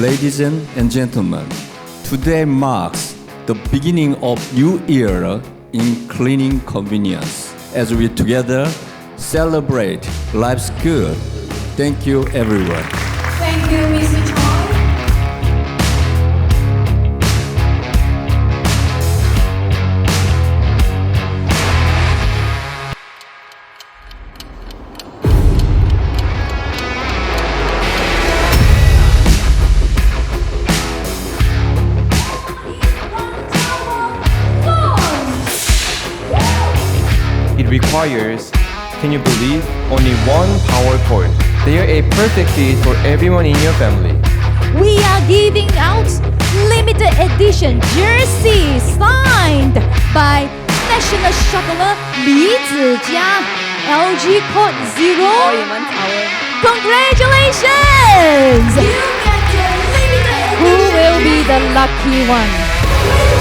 Ladies and gentlemen, today marks the beginning of new era in cleaning convenience. As we together celebrate life's good. Thank you, everyone. Thank you, Mr. Choi. It requires, can you believe, only one power cord. They are a perfect fit for everyone in your family. We are giving out limited edition jerseys signed by national shuttler Li Zijia, LG CordZero. Congratulations! You get the limited Who edition will be the lucky one?